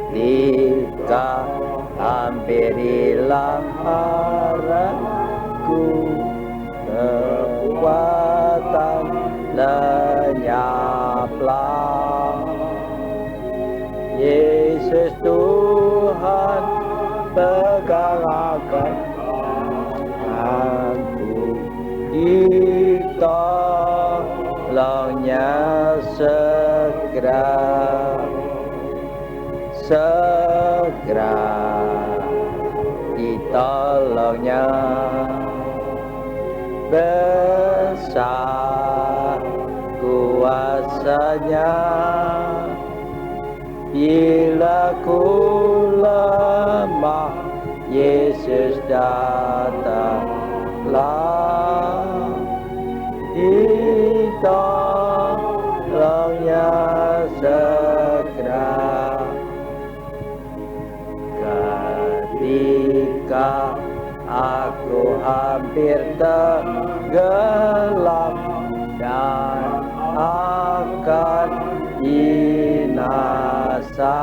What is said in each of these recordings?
Ketika hampir hilang harapanku, kekuatan lenyaplah. Yesus Tuhan, pegang akan aku, ditolongnya segera. Ditolongnya. Besar kuasanya, bila ku lemah, Yesus datanglah. Ditolongnya segera. Ketika aku hampir tenggelam dan akan binasa,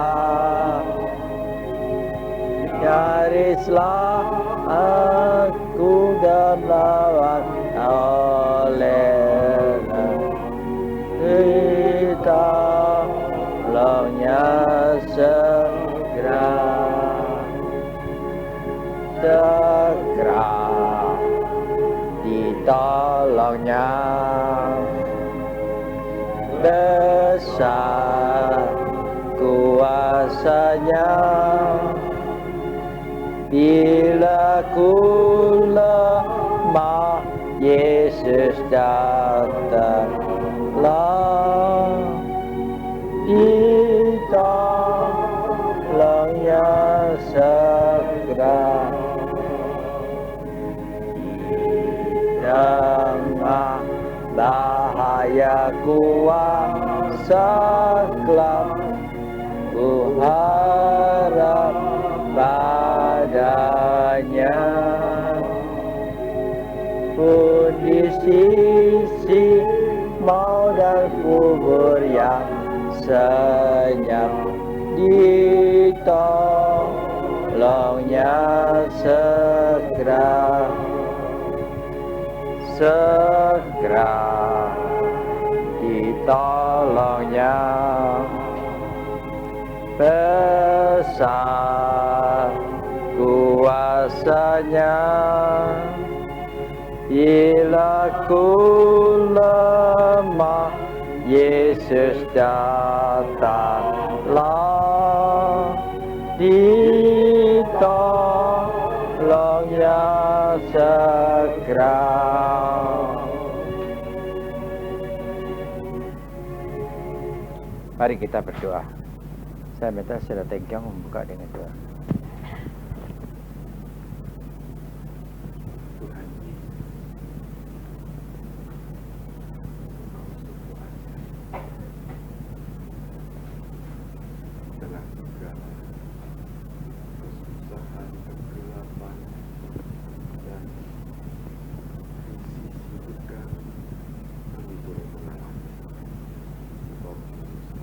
nyarislah aku dilawan oleh ditolongnya segera. Ditolongnya. Besar kuasanya, bila ku lemah, Yesus datanglah. Ditolongnya segera. Tengah bahaya kuasa gelap, ku harap padanya. Pun di sisi maut dan kubur yang senyap, ditolongnya segera. Ditolongnya. Besar kuasanya, bila ku lemah, Yesus datanglah. Ditolongnya segera. Mari kita berdoa. Saya minta Saudara Tengkiang membuka dengan doa. Tuhan Yesus, telah segala kesusahan, kegelapan, dan sisi duka kami boleh mengalami. Sebab Yesus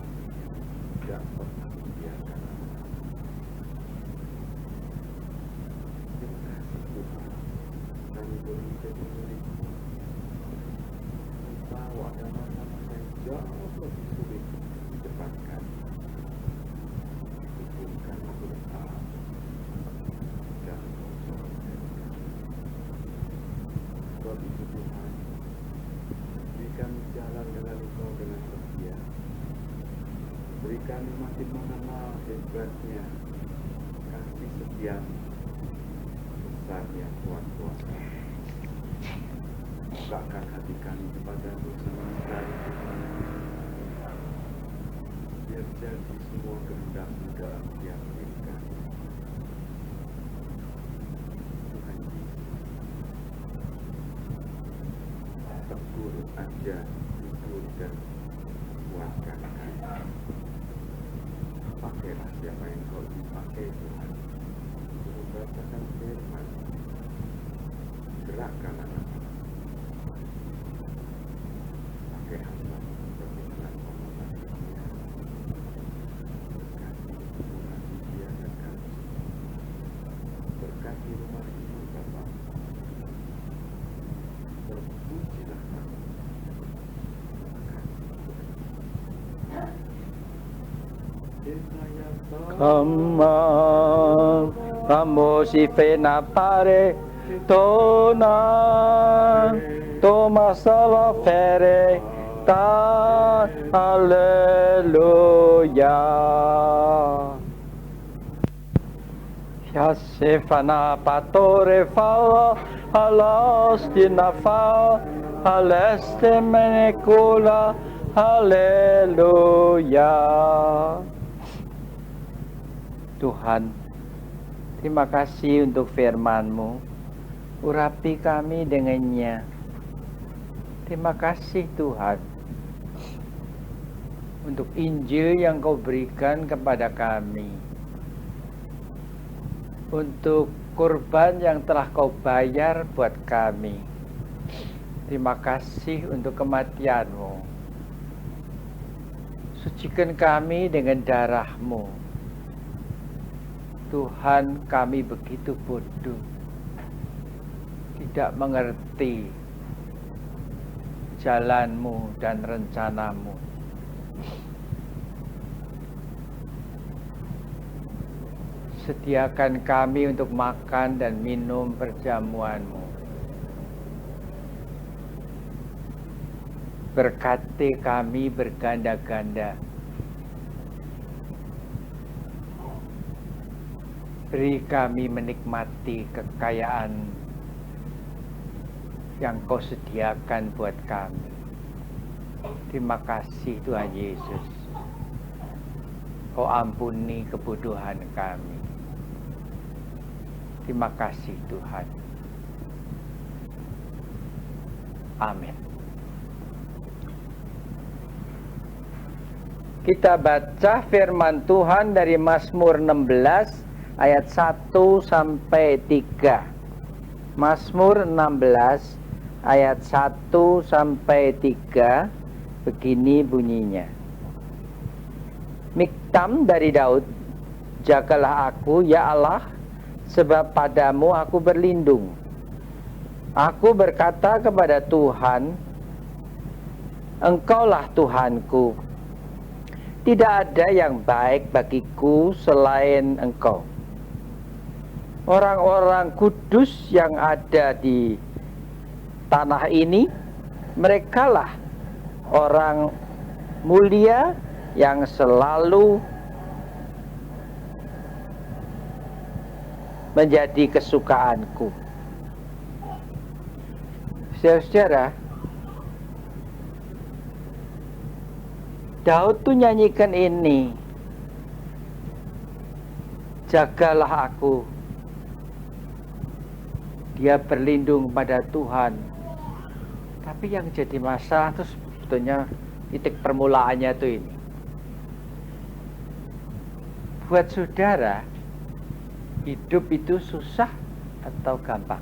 tidak pernah membiarkan terima kasih Tuhan, kami boleh menjadi milik-Mu. Bawa dan masa-masa yang jauh lebih sulit di depan kami. Tuhan kami berdoa dan mengucapkan sebab itu Tuhan, beri kami jalan dengan Engkau dengan setia. Beri kami makin mengenal hebatnya kasih setia-Mu, besarnya Tuhan kuasa. Bukakan hati kami kepada-Mu sementara Tuhan, biar jadi semua kehendak-Mu dalam tiap diri kami. Tuhan Yesus, tegur, ajar, tutur, dan kuatkan kami. Pakailah siapa yang Kau dipakai Tuhan untuk membacakan firman. Gerakkan anak-anak Come vamos y fena pare tona toma sala fere ta alleluia. Yasefana patore fala alas dinafa aleste menekula haleluya. Tuhan, terima kasih untuk firman-Mu. Urapi kami dengannya. Terima kasih Tuhan untuk Injil yang Kau berikan kepada kami, untuk kurban yang telah Kau bayar buat kami. Terima kasih untuk kematian-Mu. Sucikan kami dengan darah-Mu. Tuhan, kami begitu bodoh, tidak mengerti jalan-Mu dan rencana-Mu. Sediakan kami untuk makan dan minum perjamuan-Mu. Berkati kami berganda-ganda. Beri kami menikmati kekayaan yang Kau sediakan buat kami. Terima kasih Tuhan Yesus. Kau ampuni kebodohan kami. Terima kasih Tuhan. Amin. Kita baca firman Tuhan dari Mazmur 16 ayat 1 sampai 3. Mazmur 16 ayat 1 sampai 3 begini bunyinya. Miktam dari Daud, jagalah aku ya Allah, sebab padamu aku berlindung. Aku berkata kepada Tuhan, Engkaulah Tuhanku. Tidak ada yang baik bagiku selain Engkau. Orang-orang kudus yang ada di tanah ini, merekalah orang mulia yang selalu menjadi kesukaanku. Saudara-saudara, Daud tuh nyanyikan ini, jagalah aku. Dia berlindung pada Tuhan. Tapi yang jadi masalah itu sebetulnya titik permulaannya tuh ini. Buat saudara, hidup itu susah atau gampang?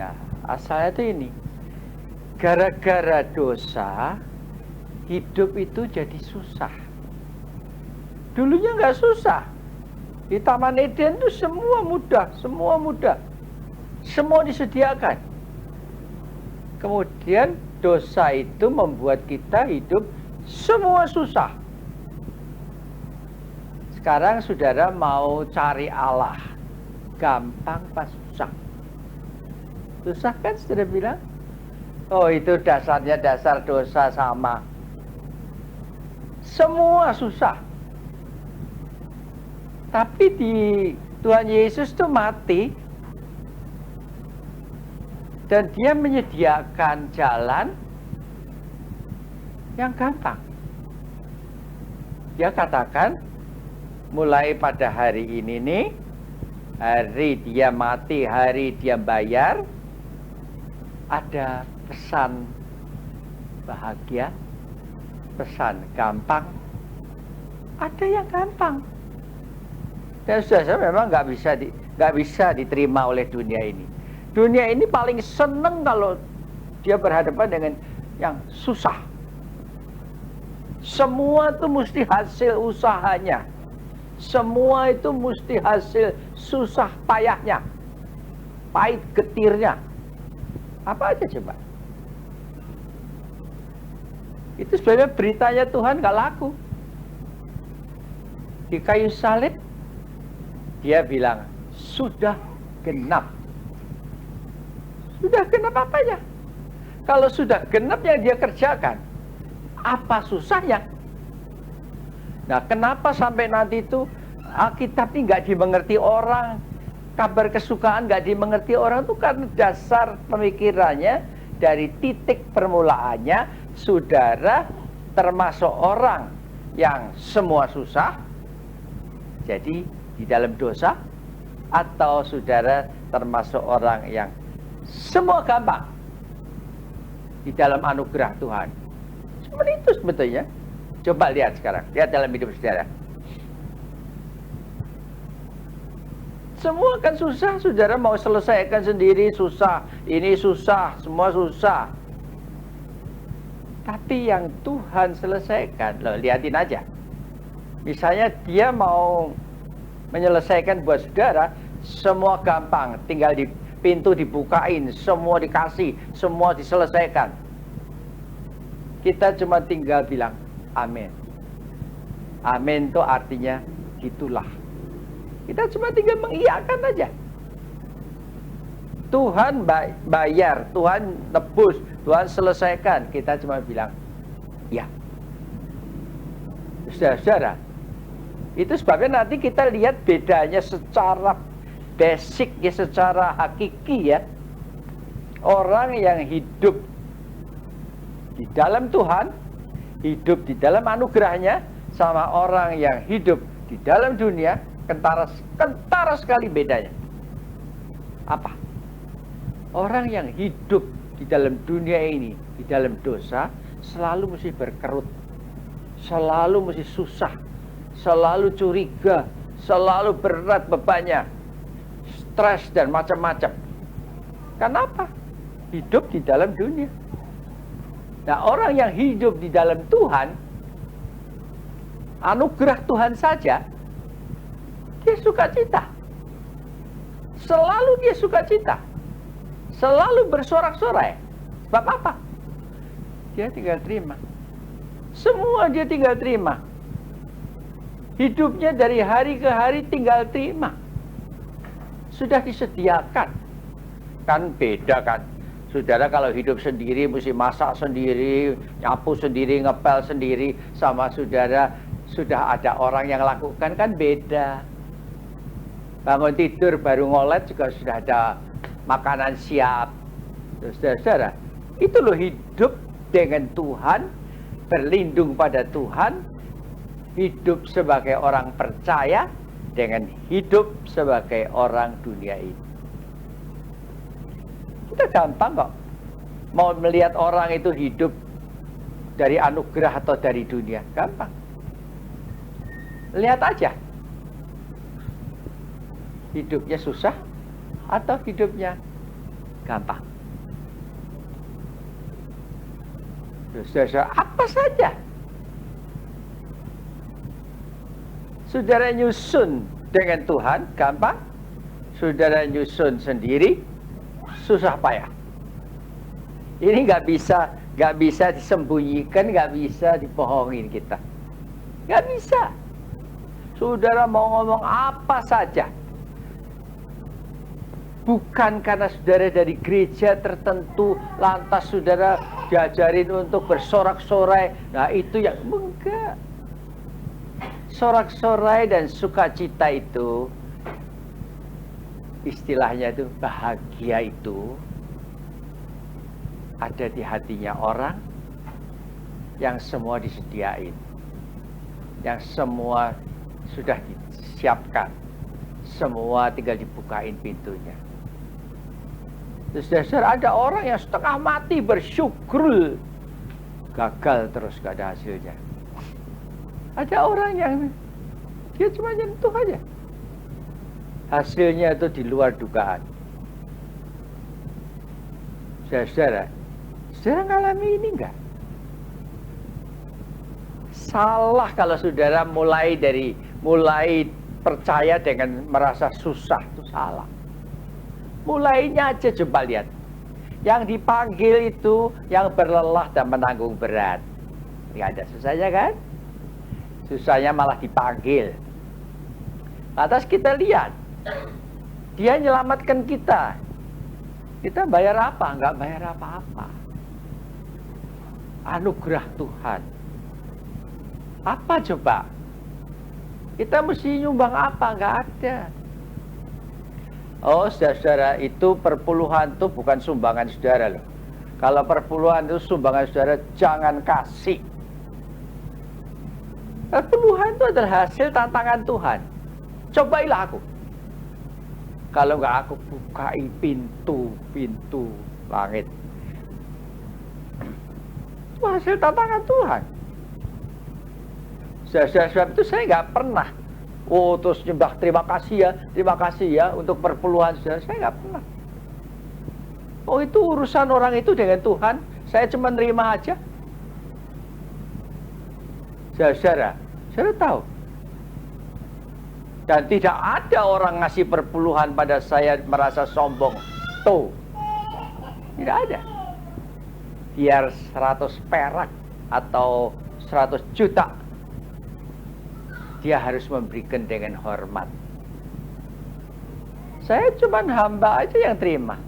Nah, asalnya tuh ini. Gara-gara dosa, hidup itu jadi susah. Dulunya nggak susah. Di Taman Eden itu semua mudah, semua disediakan. Kemudian dosa itu membuat kita hidup semua susah. Sekarang saudara mau cari Allah, gampang pas susah? Susah kan saudara bilang? Oh itu dasarnya dasar dosa sama. Semua susah. Tapi di Tuhan Yesus itu mati dan Dia menyediakan jalan yang gampang. Dia katakan mulai pada hari ini nih, hari Dia mati, hari Dia bayar, ada pesan bahagia, pesan gampang, ada yang gampang. Dan saudara memang nggak bisa diterima oleh dunia ini. Dunia ini paling seneng kalau dia berhadapan dengan yang susah. Semua itu mesti hasil usahanya. Semua itu mesti hasil susah payahnya, pahit getirnya. Apa aja coba? Itu sebenarnya beritanya Tuhan nggak laku. di kayu salib, dia bilang, sudah genap. Sudah genap apanya? Kalau sudah genap yang dia kerjakan, apa susahnya? Nah, kenapa sampai nanti itu Alkitab ini nggak dimengerti orang, kabar kesukaan nggak dimengerti orang itu karena dasar pemikirannya dari titik permulaannya, saudara termasuk orang yang semua susah, jadi di dalam dosa, atau saudara termasuk orang yang semua gampang di dalam anugerah Tuhan. Seperti itu sebetulnya. Coba lihat sekarang, lihat dalam hidup saudara. Semua kan susah, saudara mau selesaikan sendiri susah, ini susah, semua susah. Tapi yang Tuhan selesaikan, loh, lihatin aja. Misalnya dia mau menyelesaikan buat saudara, semua gampang, tinggal di pintu dibukain, semua dikasih, semua diselesaikan. Kita cuma tinggal bilang, amin. Amin itu artinya gitulah. Kita cuma tinggal mengiyakan aja. Tuhan bayar, Tuhan tebus, Tuhan selesaikan. Kita cuma bilang, ya. Saudara-saudara, itu sebabnya nanti kita lihat bedanya secara basic, ya, secara hakiki, ya. Orang yang hidup di dalam Tuhan, hidup di dalam anugerahnya, sama orang yang hidup di dalam dunia, kentara sekali bedanya. Apa? Orang yang hidup di dalam dunia ini, di dalam dosa, selalu mesti berkerut, selalu mesti susah, selalu curiga, selalu berat bebannya, stres dan macam-macam. Kenapa? Hidup di dalam dunia. Nah, orang yang hidup di dalam Tuhan, anugerah Tuhan saja, dia sukacita. Selalu dia sukacita. Selalu bersorak-sorai. Sebab apa? Dia tinggal terima. Semua dia tinggal terima. Hidupnya dari hari ke hari tinggal terima. Sudah disediakan. Kan beda kan. Saudara kalau hidup sendiri, mesti masak sendiri, nyapu sendiri, ngepel sendiri, sama saudara sudah ada orang yang lakukan, kan beda. Bangun tidur baru ngolet juga sudah ada makanan siap. Saudara-saudara, itu loh hidup dengan Tuhan, berlindung pada Tuhan, hidup sebagai orang percaya dengan hidup sebagai orang dunia ini. Kita gampang kok mau melihat orang itu hidup dari anugerah atau dari dunia, gampang. Lihat aja, hidupnya susah atau hidupnya gampang. Saudara, apa saja saudara nyusun dengan Tuhan gampang, saudara nyusun sendiri susah payah. Ini nggak bisa disembunyikan, nggak bisa dibohongin kita, nggak bisa. Saudara mau ngomong apa saja, bukan karena saudara dari gereja tertentu lantas saudara diajarin untuk bersorak-sorai. Nah itu yang enggak. Sorak-sorai dan sukacita itu, istilahnya itu bahagia itu ada di hatinya orang yang semua disediain, yang semua sudah disiapkan, semua tinggal dibukain pintunya. Terus dasar ada orang yang setengah mati bersyukur, gagal terus gak ada hasilnya. Ada orang yang dia cuma nyentuh aja, hasilnya itu di luar dugaan. Saudara ngalami ini enggak? Salah kalau saudara mulai percaya dengan merasa susah, itu salah. Mulainya aja coba lihat. Yang dipanggil itu yang berlelah dan menanggung berat. Nggak ada susahnya kan? Susahnya malah dipanggil. Lantas kita lihat, dia menyelamatkan kita. Kita bayar apa? Nggak bayar apa-apa. Anugerah Tuhan. Apa coba? Kita mesti nyumbang apa? Nggak ada. Oh, saudara, itu perpuluhan itu bukan sumbangan saudara loh. Kalau perpuluhan itu sumbangan saudara, jangan kasih. Perpuluhan itu adalah hasil tantangan Tuhan. Cobailah aku. Kalau nggak aku bukai pintu langit. Itu hasil tantangan Tuhan. Sebab itu saya nggak pernah. Oh, terus nyembah terima kasih ya untuk perpuluhan saudara. Saya nggak pernah. Oh, itu urusan orang itu dengan Tuhan. Saya cuma nerima aja. Saudara tahu. Dan tidak ada orang ngasih perpuluhan pada saya merasa sombong. Tuh. Tidak ada. Biar 100 perak atau 100 juta. Dia harus memberikan dengan hormat. Saya cuma hamba aja yang terima.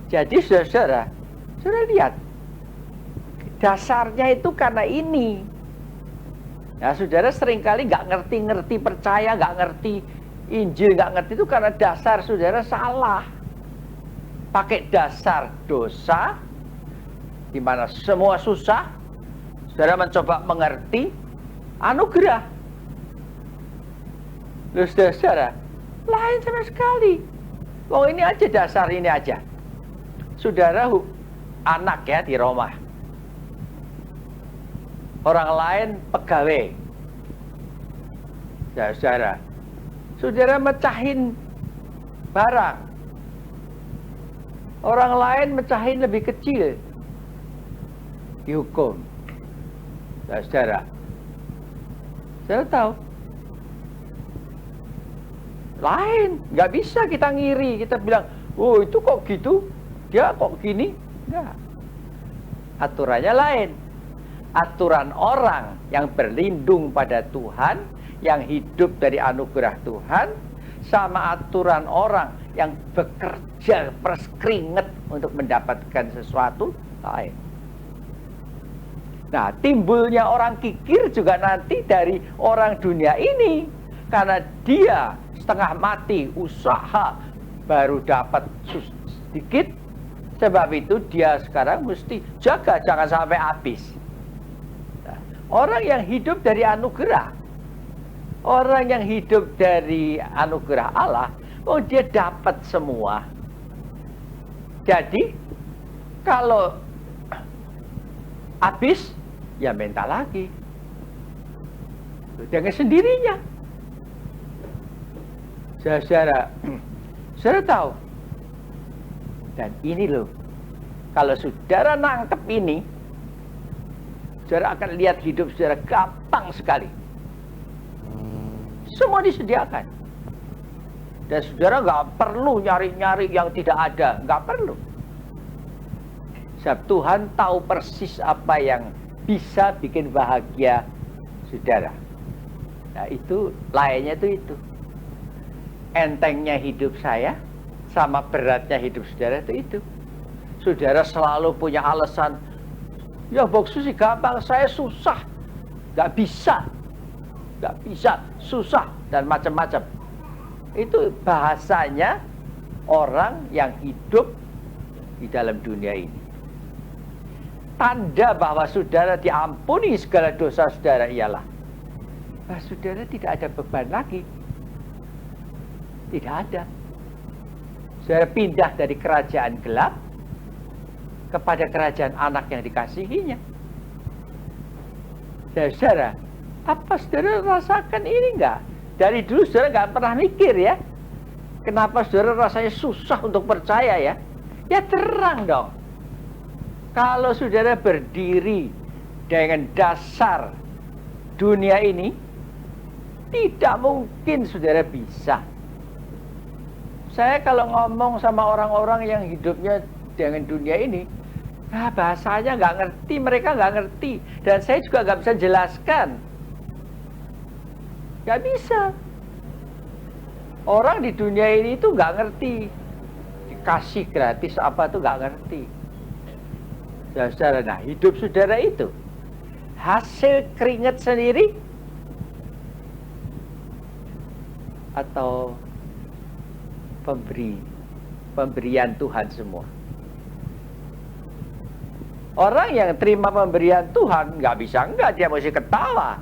Jadi saudara lihat. Dasarnya itu karena ini. Nah, saudara seringkali nggak ngerti percaya, nggak ngerti Injil, nggak ngerti itu karena dasar saudara salah. Pakai dasar dosa, di mana semua susah, saudara mencoba mengerti anugerah. Loh, saudara, lain sama sekali. Oh, ini aja dasar ini aja. Saudara anak ya di rumah. Orang lain pegawai. Ya, saudara mecahin barang. Orang lain mecahin lebih kecil. Dihukum. Ya, saudara tahu. Lain, nggak bisa kita ngiri. Kita bilang, oh itu kok gitu, dia kok gini. Enggak. Aturannya lain. Aturan orang yang berlindung pada Tuhan, yang hidup dari anugerah Tuhan, sama aturan orang yang bekerja berkeringat untuk mendapatkan sesuatu lain. Nah, timbulnya orang kikir juga nanti dari orang dunia ini, karena dia setengah mati usaha baru dapat sedikit. Sebab itu dia sekarang mesti jaga jangan sampai habis. Orang yang hidup dari anugerah, orang yang hidup dari anugerah Allah, oh dia dapat semua. Jadi kalau habis, ya minta lagi dengan sendirinya. Saudara tahu. Dan ini loh, kalau saudara nangkep ini, saudara akan lihat hidup saudara gampang sekali. Semua disediakan. Dan saudara nggak perlu nyari-nyari yang tidak ada. Nggak perlu. Sebab Tuhan tahu persis apa yang bisa bikin bahagia saudara. Nah itu, lainnya itu. Entengnya hidup saya sama beratnya hidup saudara itu. Saudara selalu punya alasan, ya boksu sih gampang, saya susah, nggak bisa, susah dan macam-macam. Itu bahasanya orang yang hidup di dalam dunia ini. Tanda bahwa saudara diampuni segala dosa saudara ialah bahwa saudara tidak ada beban lagi. Tidak ada. Saudara pindah dari kerajaan gelap kepada kerajaan anak yang dikasihinya. Saudara, apa saudara rasakan ini enggak? Dari dulu saudara enggak pernah mikir ya. Kenapa saudara rasanya susah untuk percaya ya? Ya terang dong. Kalau saudara berdiri dengan dasar dunia ini, tidak mungkin saudara bisa. Saya kalau ngomong sama orang-orang yang hidupnya dengan dunia ini, bahasanya nggak ngerti, mereka nggak ngerti. Dan saya juga nggak bisa jelaskan. Nggak bisa. Orang di dunia ini tuh nggak ngerti dikasih gratis apa tuh nggak ngerti. Saudara, nah hidup saudara itu hasil keringat sendiri atau pemberian Tuhan semua. Orang yang terima pemberian Tuhan nggak bisa enggak, dia mesti ketawa,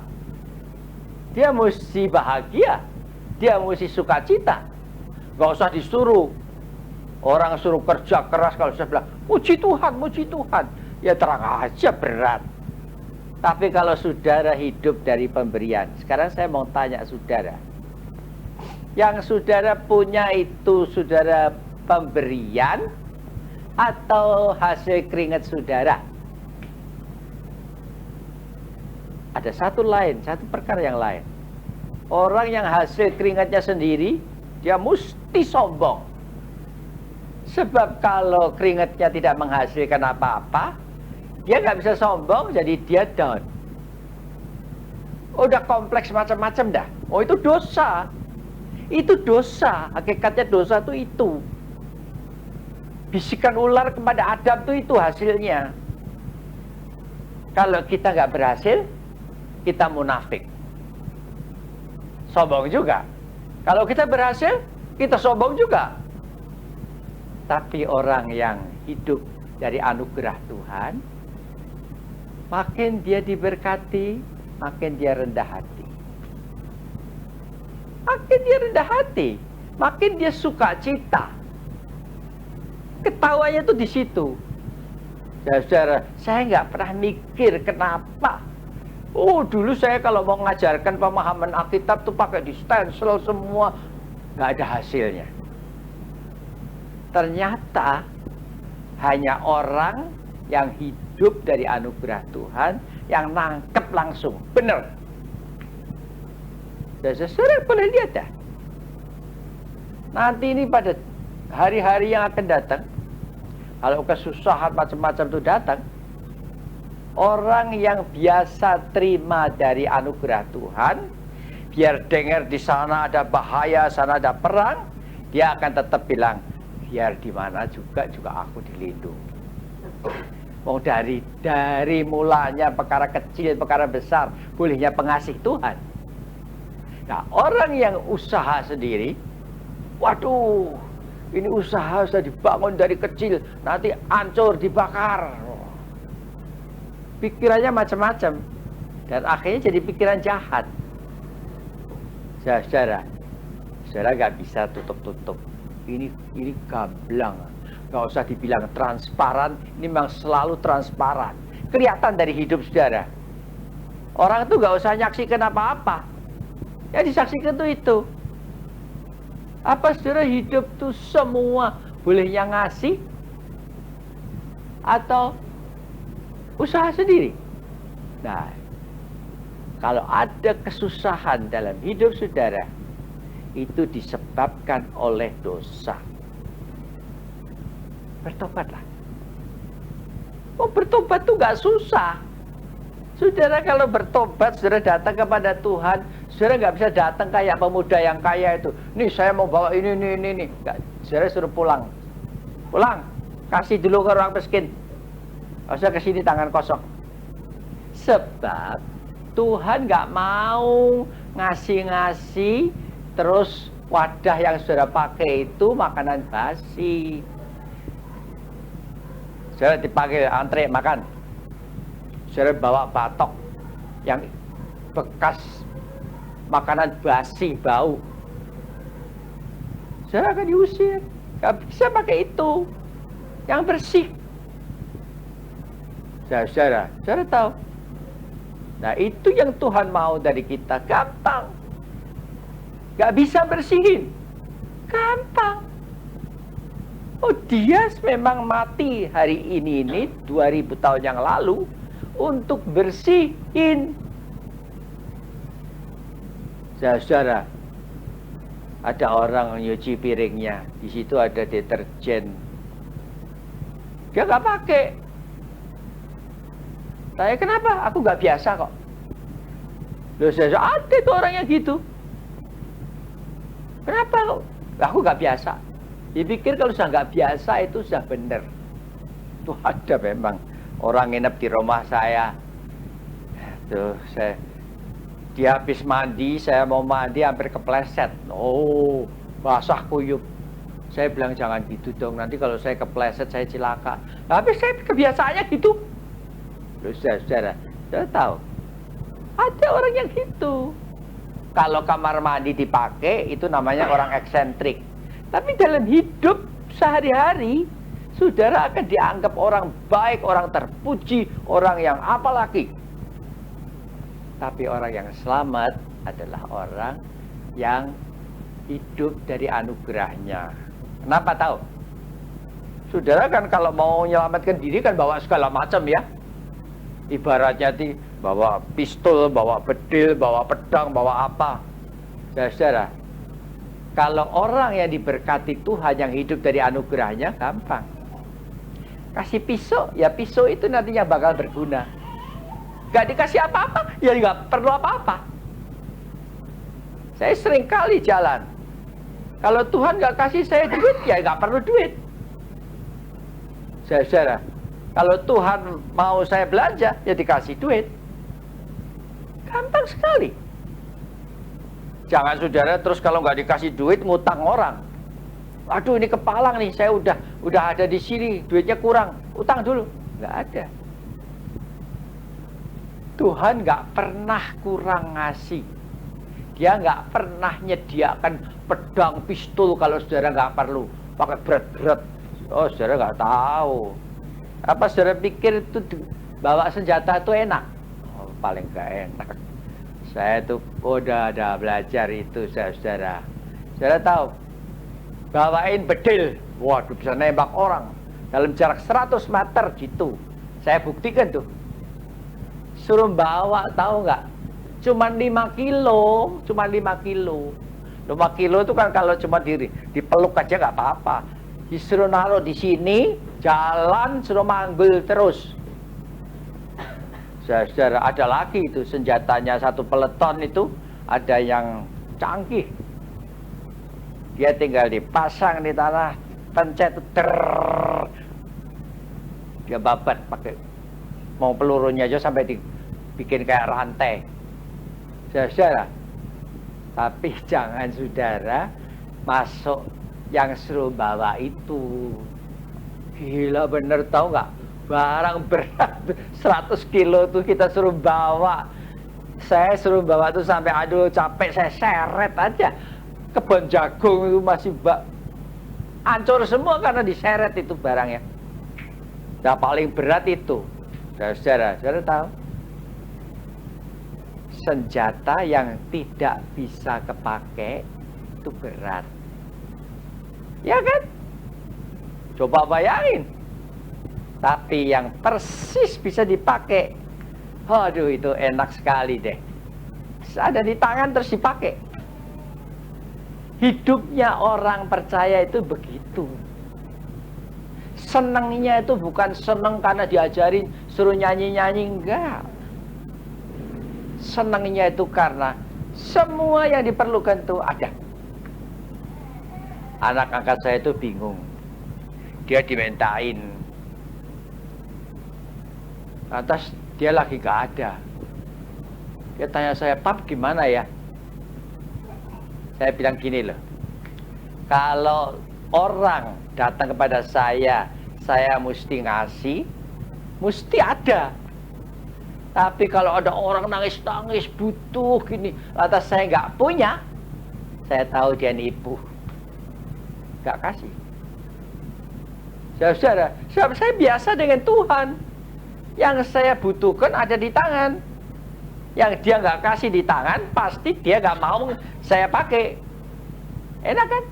dia mesti bahagia, dia mesti sukacita. Nggak usah disuruh. Orang suruh kerja keras, kalau saya bilang muji Tuhan, ya terang aja berat. Tapi kalau saudara hidup dari pemberian, sekarang saya mau tanya saudara, yang saudara punya itu saudara pemberian atau hasil keringat saudara? Ada satu perkara yang lain. Orang yang hasil keringatnya sendiri, dia mesti sombong. Sebab kalau keringatnya tidak menghasilkan apa-apa, dia nggak bisa sombong, jadi dia down. Udah kompleks macam-macam dah. Oh, itu dosa. Itu dosa. Hakikatnya dosa itu. Bisikan ular kepada Adam itu hasilnya. Kalau kita nggak berhasil, kita munafik. Sombong juga. Kalau kita berhasil, kita sombong juga. Tapi orang yang hidup dari anugerah Tuhan, makin dia diberkati, makin dia rendah hati. Makin dia rendah hati, makin dia sukacita. Ketawanya tuh di situ. Saudara, saya nggak pernah mikir kenapa. Oh, dulu saya kalau mau mengajarkan pemahaman Alkitab tuh pakai di stencil semua, nggak ada hasilnya. Ternyata hanya orang yang hidup dari anugerah Tuhan yang nangkep langsung, benar. Dan saudara boleh lihat dah. Nanti ini pada hari-hari yang akan datang, kalau kesusahan macam-macam itu datang, orang yang biasa terima dari anugerah Tuhan, biar dengar di sana ada bahaya, sana ada perang, dia akan tetap bilang, biar di mana juga aku dilindungi. Mau dari mulanya perkara kecil, perkara besar, bolehnya pengasih Tuhan. Nah, orang yang usaha sendiri, waduh, ini usaha sudah dibangun dari kecil, nanti hancur, dibakar. Pikirannya macam-macam, dan akhirnya jadi pikiran jahat. Saudara nggak bisa tutup-tutup. Ini gamblang, nggak usah dibilang transparan, ini memang selalu transparan, kelihatan dari hidup saudara. Orang itu nggak usah nyaksikan apa-apa, yang disaksikan itu. Apa saudara hidup tuh semua bolehnya ngasih atau usaha sendiri? Nah, kalau ada kesusahan dalam hidup saudara, itu disebabkan oleh dosa. Bertobatlah. Oh, bertobat tuh gak susah. Saudara kalau bertobat, saudara datang kepada Tuhan, saudara gak bisa datang kayak pemuda yang kaya itu. Nih saya mau bawa ini. Nggak, saudara suruh pulang. Pulang, kasih dulu ke orang miskin. Gak usah kesini tangan kosong. Sebab Tuhan gak mau ngasih terus wadah yang saudara pakai itu makanan basi. Saudara dipanggil antre makan, saudara bawa batok yang bekas makanan basi bau, saudara akan diusir. Gak bisa pakai itu yang bersih. Saudara tahu. Nah, itu yang Tuhan mau dari kita. Gampang. Gak bisa bersihin, gampang. Oh, dia memang mati hari ini 2000 tahun yang lalu untuk bersihin. Saudara, ada orang nyuci piringnya, di situ ada deterjen, dia gak pakai. Tanya kenapa? Aku gak biasa kok. Loh, ada tuh orang yang gitu. Kenapa kok? Aku nggak biasa. Dipikir kalau sudah nggak biasa itu sudah benar. Itu ada memang orang nginep di rumah saya. Tuh dia habis mandi, saya mau mandi hampir kepleset. Oh, basah kuyup. Saya bilang jangan gitu dong, nanti kalau saya kepleset saya cilaka. Tapi saya kebiasaannya gitu. Loh, saudara, saya tahu. Ada orang yang gitu. Kalau kamar mandi dipakai, itu namanya orang eksentrik. Tapi dalam hidup sehari-hari, saudara akan dianggap orang baik, orang terpuji, orang yang apalagi. Tapi orang yang selamat adalah orang yang hidup dari anugerahnya. Kenapa tahu? Saudara kan kalau mau menyelamatkan diri kan bawa segala macam ya. Ibaratnya bawa pistol, bawa bedil, bawa pedang, bawa apa. Saudara, kalau orang yang diberkati Tuhan yang hidup dari anugerahnya gampang. Kasih pisau, ya pisau itu nantinya bakal berguna. Gak dikasih apa-apa, ya gak perlu apa-apa. Saya sering kali jalan. Kalau Tuhan gak kasih saya duit, ya gak perlu duit. Saudara, kalau Tuhan mau saya belanja, ya dikasih duit. Gampang sekali. Jangan saudara terus kalau nggak dikasih duit ngutang orang. Aduh ini kepalang nih, saya udah ada di sini, duitnya kurang, utang dulu. Nggak ada. Tuhan nggak pernah kurang ngasih. Dia nggak pernah nyediakan pedang, pistol kalau saudara nggak perlu. Pakai berat-berat. Oh saudara nggak tahu. Apa saudara pikir itu bawa senjata itu enak? Oh, paling nggak enak. Saya tuh udah ada belajar itu saudara. Saudara tahu, bawain bedil, waduh bisa nembak orang dalam jarak 100 meter gitu. Saya buktikan tuh. Suruh bawa tahu nggak? Cuman 5 kilo, cuma 5 kilo. 5 kilo itu kan kalau cuma dipeluk aja nggak apa-apa. Disuruh naruh di sini, jalan, suruh manggil terus. Saudara, ada lagi itu senjatanya satu peleton itu ada yang canggih. Dia tinggal dipasang di tanah, pencet dia babat pakai mau pelurunya aja sampai dibikin kayak rantai. Saudara, tapi jangan saudara masuk yang suruh bawa itu. Gila bener tahu nggak? Barang berat 100 kilo tuh kita suruh bawa. Saya suruh bawa tuh sampai aduh capek, saya seret aja. Kebun jagung itu masih hancur semua karena diseret itu barangnya. Nah paling berat itu. Saudara tahu? Senjata yang tidak bisa kepake itu berat. Ya kan? Coba bayangin. Tapi yang persis bisa dipakai, aduh itu enak sekali deh. Ada di tangan terus dipakai. Hidupnya orang percaya itu begitu. Senangnya itu bukan senang karena diajarin suruh nyanyi-nyanyi, enggak. Senangnya itu karena semua yang diperlukan itu ada. Anak angkat saya itu bingung. Dia dimintain. Lantas dia lagi gak ada. Dia tanya saya, "Pap gimana ya?" Saya bilang gini loh. Kalau orang datang kepada saya mesti ngasih, mesti ada. Tapi kalau ada orang nangis-nangis butuh gini, lantas saya nggak punya, saya tahu dia nipu, nggak kasih. Saudara, saya biasa dengan Tuhan. Yang saya butuhkan ada di tangan. Yang dia nggak kasih di tangan, pasti dia nggak mau saya pakai. Enak kan?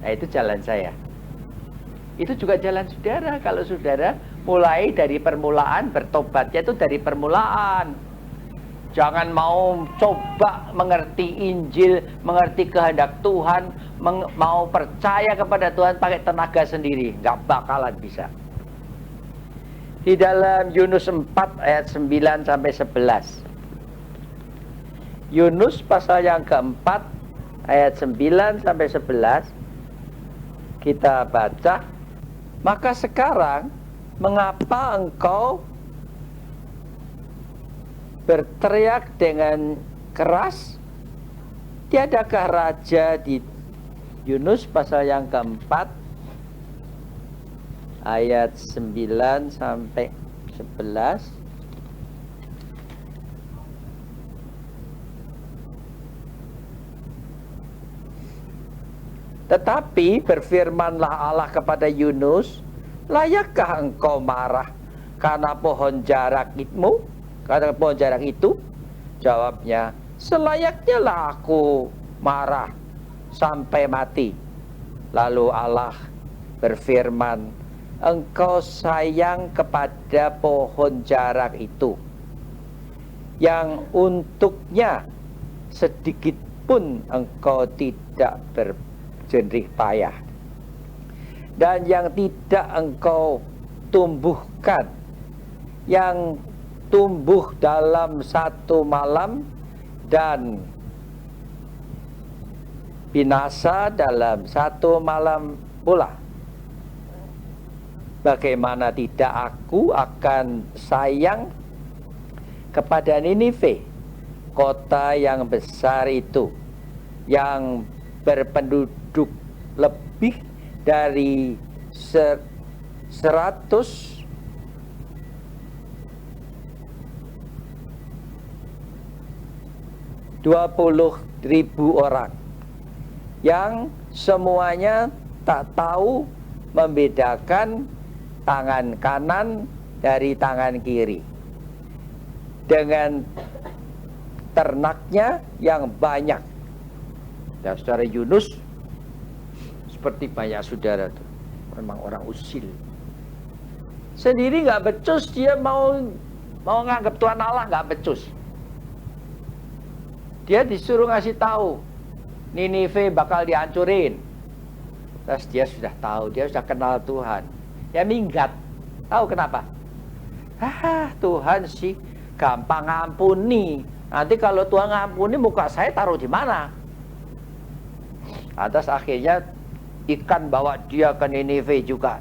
Nah itu jalan saya. Itu juga jalan saudara. Kalau saudara mulai dari permulaan, bertobatnya itu dari permulaan. Jangan mau coba mengerti Injil, mengerti kehendak Tuhan, mau percaya kepada Tuhan pakai tenaga sendiri. Nggak bakalan bisa. Di dalam Yunus 4 ayat 9 sampai 11. Yunus pasal yang keempat ayat 9 sampai 11 kita baca. Maka sekarang mengapa engkau berteriak dengan keras? Tiadakah raja di Yunus pasal yang keempat ayat 9 sampai 11. Tetapi berfirmanlah Allah kepada Yunus, layakkah engkau marah karena pohon jarakmu? Karena pohon jarak itu? Jawabnya, selayaknya lah aku marah sampai mati. Lalu Allah berfirman, engkau sayang kepada pohon jarak itu, yang untuknya sedikit pun engkau tidak berjerih payah, dan yang tidak engkau tumbuhkan, yang tumbuh dalam satu malam dan binasa dalam satu malam pula. Bagaimana tidak aku akan sayang kepada Ninive, kota yang besar itu, yang berpenduduk lebih dari 120.000 orang, yang semuanya tak tahu membedakan tangan kanan dari tangan kiri, dengan ternaknya yang banyak. Dan saudara, Yunus seperti banyak saudara tuh, memang orang usil. Sendiri nggak becus, dia mau nganggap Tuhan Allah nggak becus. Dia disuruh ngasih tahu Ninive bakal dihancurin. Terus dia sudah tahu, dia sudah kenal Tuhan. Ya minggat. Tahu kenapa? Tuhan sih gampang ngampuni. Nanti kalau Tuhan ngampuni, muka saya taruh di mana? Atas akhirnya ikan bawa dia ke Ninive juga.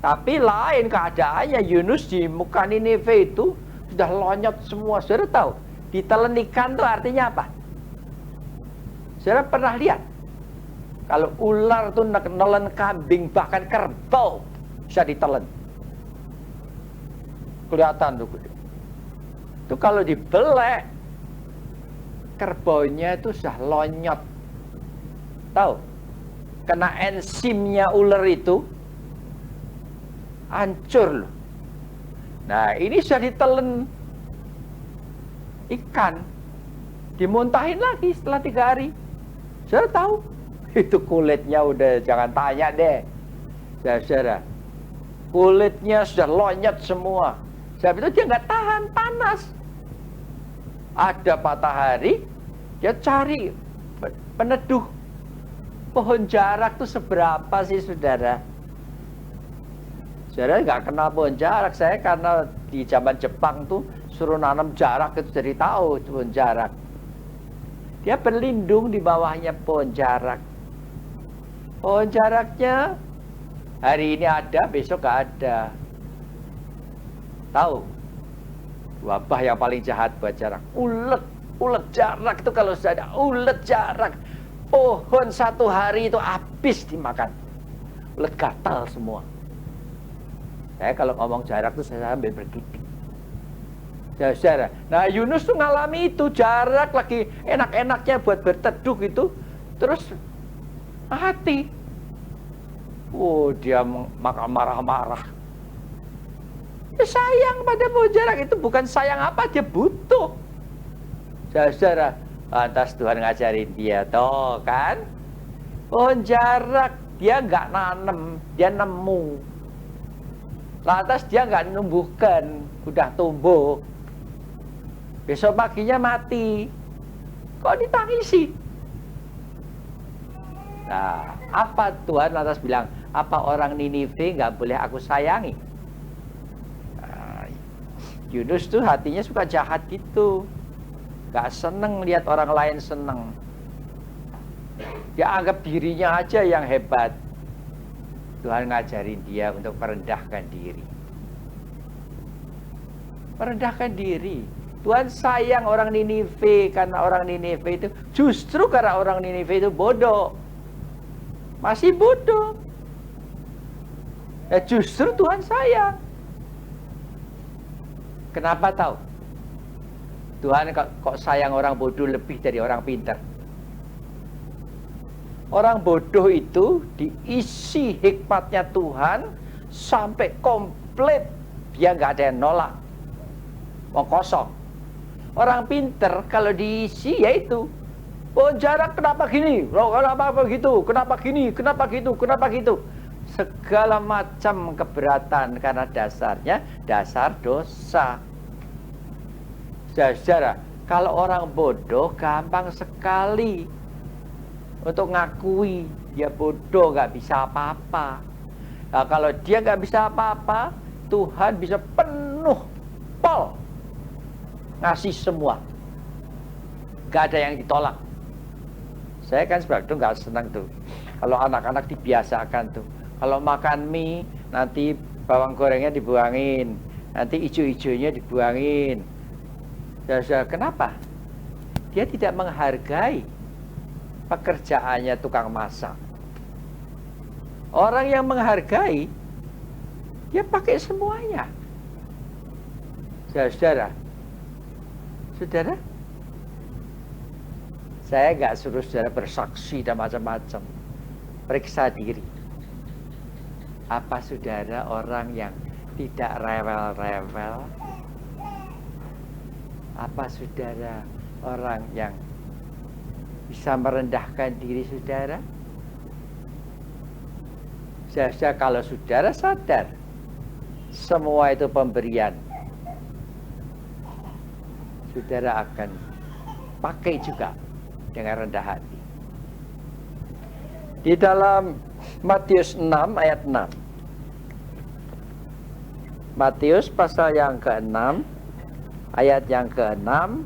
Tapi lain keadaannya, Yunus di muka Ninive itu sudah lonyot semua. Saudara tahu, ditelan ikan itu artinya apa? Saudara pernah lihat? Kalau ular tuh nelen kambing, bahkan kerbau bisa ditelan. Kelihatan tuh. Itu kalau dibelek, kerbaunya itu sudah lonyot. Tahu? Kena enzimnya ular itu, hancur loh. Nah, ini sudah ditelan ikan, dimuntahin lagi setelah 3 hari. Saudara tahu? Itu kulitnya udah jangan tanya deh. Saudara, kulitnya sudah lonyot semua. Sebab itu dia nggak tahan panas. Ada matahari, dia cari peneduh. Pohon jarak itu seberapa sih saudara? Saudara nggak kenal pohon jarak. Saya karena di zaman Jepang tuh suruh nanam jarak itu jadi tahu pohon jarak. Dia berlindung di bawahnya pohon jarak. Pohon jaraknya hari ini ada, besok nggak ada. Tahu? Wabah yang paling jahat buat jarak. Ulet jarak itu kalau sudah ada ulet jarak. Pohon 1 hari itu habis dimakan. Ulet gatal semua. Saya kalau ngomong jarak itu saya sambil bergidik. Saudara. Nah, Yunus tuh ngalami itu, jarak lagi enak-enaknya buat berteduh itu, terus mati. Dia marah-marah. Ya sayang pada pohon jarak itu, bukan sayang apa, dia butuh. Saudara, lantas Tuhan ngajarin dia, toh kan? Pohon jarak dia nggak nanem, dia nemu. Lantas dia nggak numbuhkan, udah tumbuh. Besok paginya mati. Kok ditangisi? Nah, apa Tuhan lantas bilang? Apa orang Ninive nggak boleh aku sayangi? Nah, Yunus tuh hatinya suka jahat gitu. Nggak seneng lihat orang lain seneng. Dia anggap dirinya aja yang hebat. Tuhan ngajarin dia untuk merendahkan diri. Merendahkan diri. Tuhan sayang orang Ninive karena orang Ninive itu, justru karena orang Ninive itu bodoh. Masih bodoh. Ya justru Tuhan sayang. Kenapa tahu? Tuhan kok sayang orang bodoh lebih dari orang pintar? Orang bodoh itu diisi hikmatnya Tuhan sampai komplit, dia nggak ada yang nolak, mau kosong. Orang pinter kalau diisi yaitu, oh jarak kenapa gini, oh, kenapa begitu, kenapa gini, kenapa gitu, kenapa gitu, segala macam keberatan karena dasarnya dasar dosa. Saudara, kalau orang bodoh gampang sekali untuk ngakui dia bodoh, nggak bisa apa-apa. Nah, kalau dia nggak bisa apa-apa, Tuhan bisa penuh pol ngasih semua, nggak ada yang ditolak. Saya kan sebab itu nggak senang tuh kalau anak-anak dibiasakan tuh, kalau makan mie nanti bawang gorengnya dibuangin, nanti ijo-ijonya dibuangin. Ya, kenapa? Dia tidak menghargai pekerjaannya tukang masak. Orang yang menghargai, dia pakai semuanya. Saudara, saya nggak suruh saudara bersaksi dan macam-macam. Periksa diri. Apa saudara orang yang tidak rewel-rewel? Apa saudara orang yang bisa merendahkan diri saudara? Saudara, kalau saudara sadar semua itu pemberian, saudara akan pakai juga dengan rendah hati. Di dalam Matius 6 ayat 6. Matius pasal yang ke-6 ayat yang ke-6.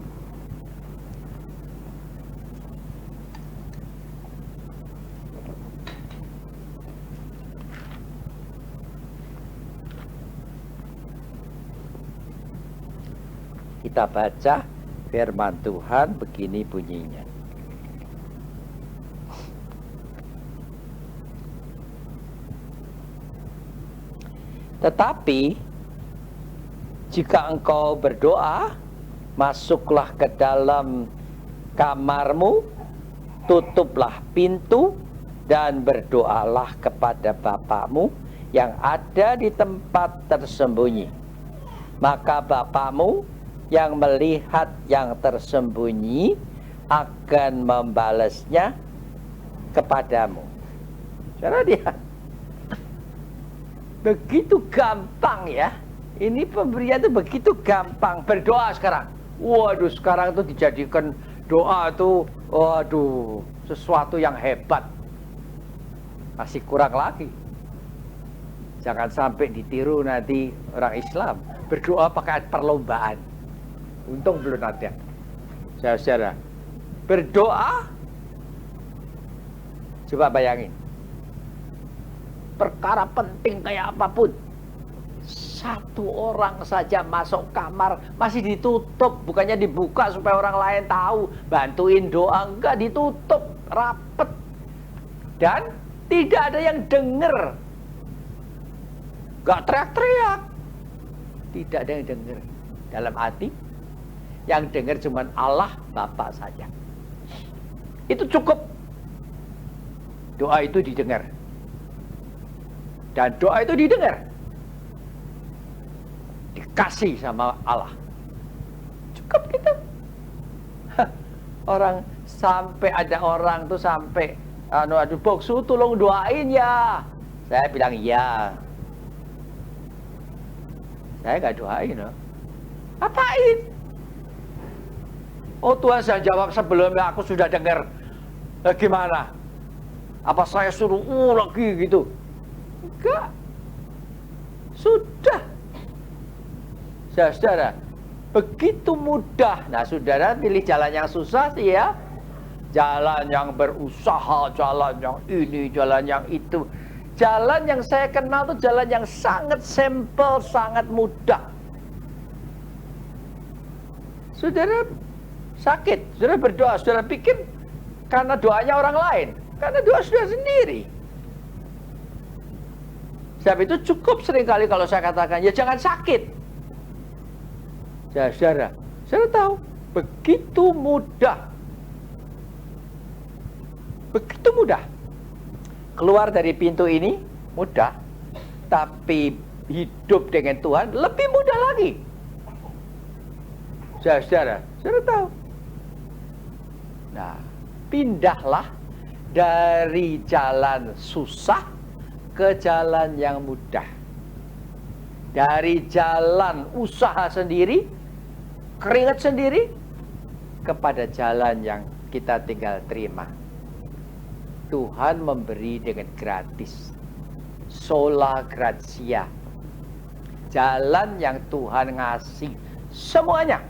Kita baca firman Tuhan, begini bunyinya. Tetapi jika engkau berdoa, masuklah ke dalam kamarmu, tutuplah pintu, dan berdoalah kepada Bapamu yang ada di tempat tersembunyi. Maka Bapamu yang melihat yang tersembunyi akan membalasnya kepadamu. Cara dia begitu gampang ya. Ini pemberian itu begitu gampang. Berdoa sekarang. Waduh, sekarang itu dijadikan doa itu, waduh, sesuatu yang hebat. Masih kurang lagi. Jangan sampai ditiru nanti orang Islam. Berdoa pakai perlombaan. Untung belum ada. Saudara, berdoa, coba bayangin. Perkara penting kayak apapun, satu orang saja masuk kamar masih ditutup, bukannya dibuka supaya orang lain tahu, bantuin doa, enggak, ditutup rapet dan tidak ada yang dengar, enggak teriak-teriak, tidak ada yang dengar. Dalam hati yang dengar cuma Allah Bapa saja. Itu cukup. Doa itu didengar, dan doa itu didengar, dikasih sama Allah. Cukup gitu. Orang sampai ada orang tuh sampai aduh boksu tolong doain ya. Saya bilang iya. Saya nggak doain loh. Apain? Oh Tuhan, saya jawab sebelumnya aku sudah dengar. Gimana? Apa saya suruh lagi gitu? Enggak. Sudah. Saudara, begitu mudah. Nah, saudara pilih jalan yang susah sih ya. Jalan yang berusaha, jalan yang ini, jalan yang itu. Jalan yang saya kenal itu jalan yang sangat simple, sangat mudah. Saudara sakit, saudara berdoa, saudara pikir karena doanya orang lain, karena doa saudara sendiri. Sebab itu cukup seringkali kalau saya katakan, ya jangan sakit. Saudara tahu, begitu mudah. Begitu mudah. Keluar dari pintu ini mudah, tapi hidup dengan Tuhan lebih mudah lagi. Saudara tahu. Nah, pindahlah dari jalan susah ke jalan yang mudah. Dari jalan usaha sendiri, keringat sendiri, kepada jalan yang kita tinggal terima. Tuhan memberi dengan gratis. Sola gratia. Jalan yang Tuhan ngasih semuanya.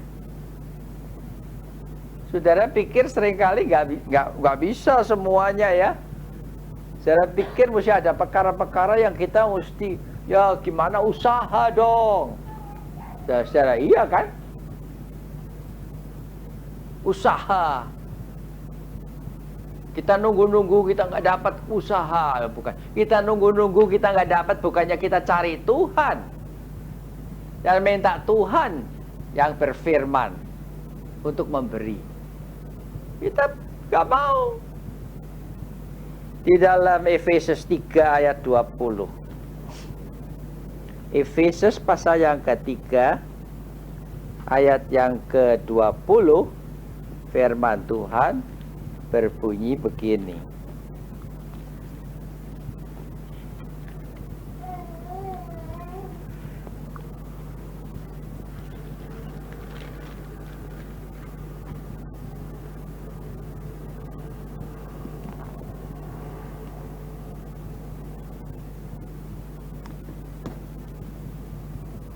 Saudara pikir seringkali nggak bisa semuanya ya. Saudara pikir mesti ada perkara-perkara yang kita mesti, ya gimana usaha dong. Saudara, iya kan? Usaha. Kita nunggu-nunggu kita nggak dapat usaha, bukan? Kita nunggu-nunggu kita nggak dapat, bukannya kita cari Tuhan dan minta Tuhan yang berfirman untuk memberi. Kita nggak mau. Di dalam Efesus 3 ayat 20. Efesus pasal yang ketiga ayat yang ke-20, firman Tuhan berbunyi begini.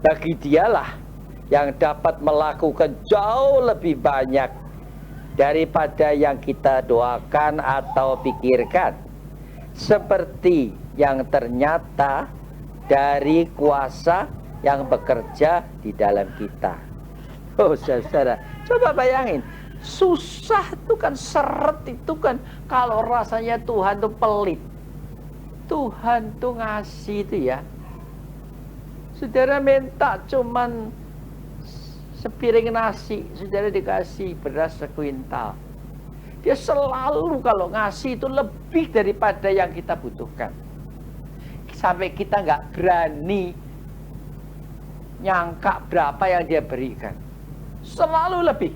Bagi dialah yang dapat melakukan jauh lebih banyak daripada yang kita doakan atau pikirkan, seperti yang ternyata dari kuasa yang bekerja di dalam kita. Oh saudara, coba bayangin, susah itu kan, seret itu kan, kalau rasanya Tuhan tuh pelit. Tuhan tuh ngasih itu ya. Saudara minta cuman sepiring nasi, saudara dikasih beras sekuintal. Dia selalu kalau ngasih itu lebih daripada yang kita butuhkan. Sampai kita nggak berani nyangka berapa yang dia berikan. Selalu lebih.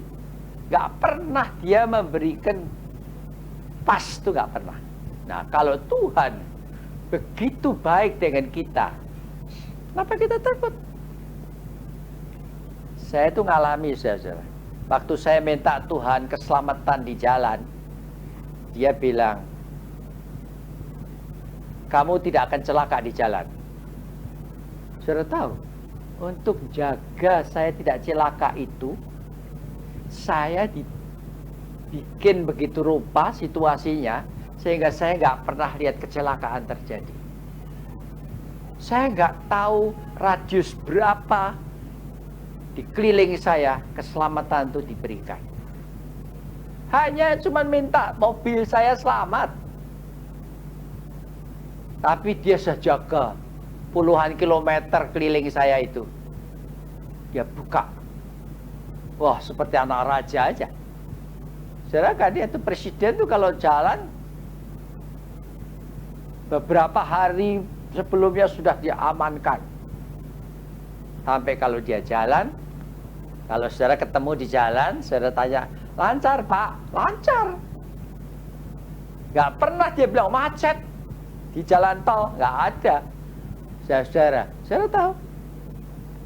Nggak pernah dia memberikan pas, itu nggak pernah. Nah, kalau Tuhan begitu baik dengan kita, kenapa kita takut? Saya itu ngalami, saudara. Waktu saya minta Tuhan keselamatan di jalan, dia bilang, kamu tidak akan celaka di jalan. Saudara tahu, untuk jaga saya tidak celaka itu, saya dibikin begitu rupa situasinya, sehingga saya nggak pernah lihat kecelakaan terjadi. Saya nggak tahu radius berapa di keliling saya keselamatan itu diberikan. Hanya cuma minta mobil saya selamat. Tapi dia sudah jaga puluhan kilometer keliling saya itu. Dia buka. Wah, seperti anak raja aja. Saudara kan, dia itu presiden tuh kalau jalan beberapa hari sebelumnya sudah diamankan. Sampai kalau dia jalan, kalau saudara ketemu di jalan, saudara tanya, lancar Pak? Lancar. Gak pernah dia bilang macet di jalan tol, gak ada. Saudara tahu,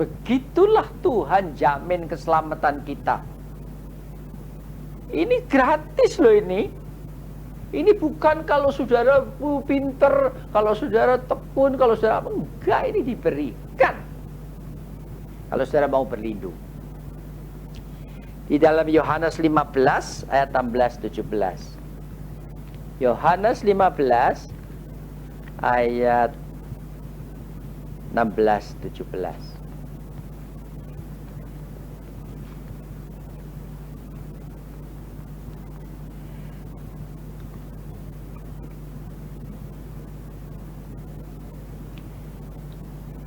begitulah Tuhan jamin keselamatan kita. Ini gratis loh ini. Ini bukan kalau saudara pinter, kalau saudara tekun, kalau saudara enggak, ini diberikan. Kalau saudara mau berlindung. Di Di dalam Yohanes 15 ayat 16-17. Yohanes 15 ayat 16-17.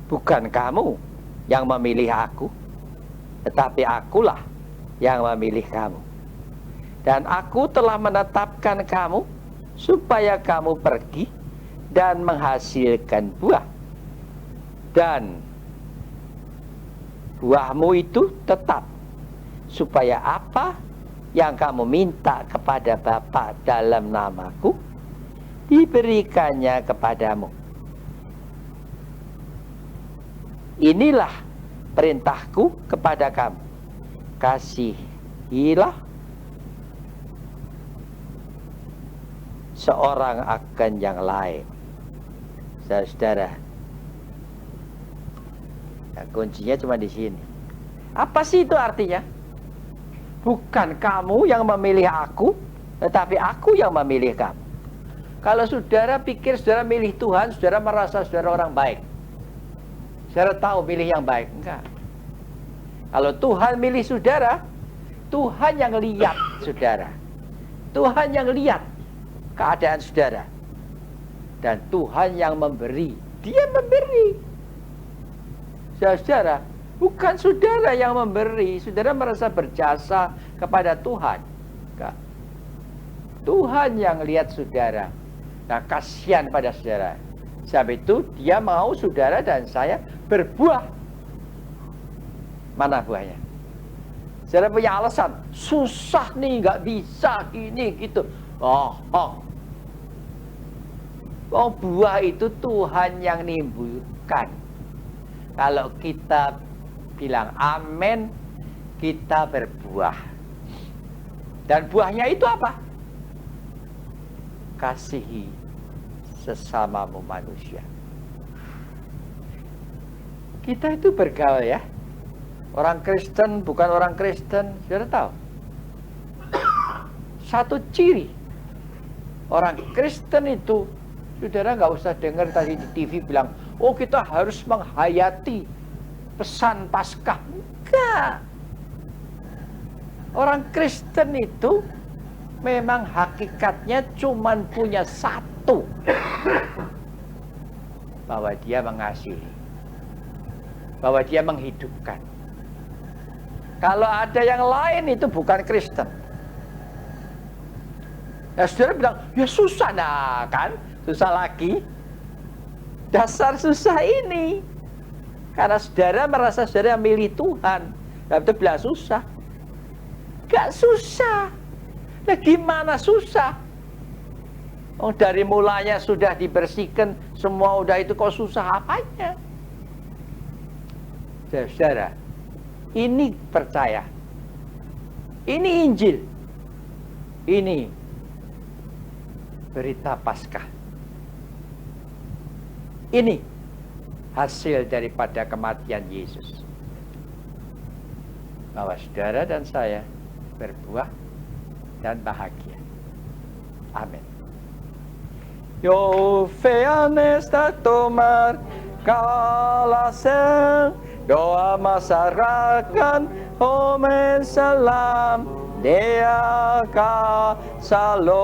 Bukan kamu yang memilih aku, tetapi akulah yang memilih kamu. Dan aku telah menetapkan kamu supaya kamu pergi dan menghasilkan buah. Dan buahmu itu tetap, supaya apa yang kamu minta kepada Bapa dalam namaku, diberikannya kepadamu. Inilah perintahku kepada kamu, kasihilah seorang akan yang lain. Saudara, nah, kuncinya cuma di sini. Apa sih itu artinya? Bukan kamu yang memilih aku, tetapi aku yang memilih kamu. Kalau saudara pikir saudara milih Tuhan, saudara merasa saudara orang baik, saudara tahu milih yang baik. Enggak. Kalau Tuhan milih saudara, Tuhan yang lihat saudara, Tuhan yang lihat keadaan saudara, dan Tuhan yang memberi. Dia memberi. Saudara, bukan saudara yang memberi. Saudara merasa berjasa kepada Tuhan. Enggak. Tuhan yang lihat saudara. Nah, kasihan pada saudara. Sebab itu dia mau saudara dan saya berbuah. Mana buahnya? Saudara punya alasan, susah nih, nggak bisa gini gitu. Oh, buah itu Tuhan yang nimbulkan. Kalau kita bilang amin, kita berbuah. Dan buahnya itu apa? Kasihi sesamamu manusia. Kita itu bergaul ya. Orang Kristen, bukan orang Kristen, saudara tahu. Satu ciri orang Kristen itu, saudara nggak usah dengar tadi di TV bilang, oh kita harus menghayati pesan Paskah. Enggak. Orang Kristen itu memang hakikatnya cuman punya satu, bahwa dia mengasihi, bahwa dia menghidupkan. Kalau ada yang lain itu bukan Kristen. Nah, saudara bilang, ya susah, nah kan, susah lagi. Dasar susah ini, karena saudara merasa saudara milih Tuhan. Nah, itu bilang susah. Gak susah. Nah, gimana susah? Oh, dari mulanya sudah dibersihkan, semua udah itu, kok susah apanya? Saudara, ini percaya. Ini Injil. Ini berita Paskah. Ini hasil daripada kematian Yesus. Bahwa saudara dan saya berbuah dan bahagia. Amin. Yo feanes tak tomar kalaseng doa masyarakat omen salam dia ka salo.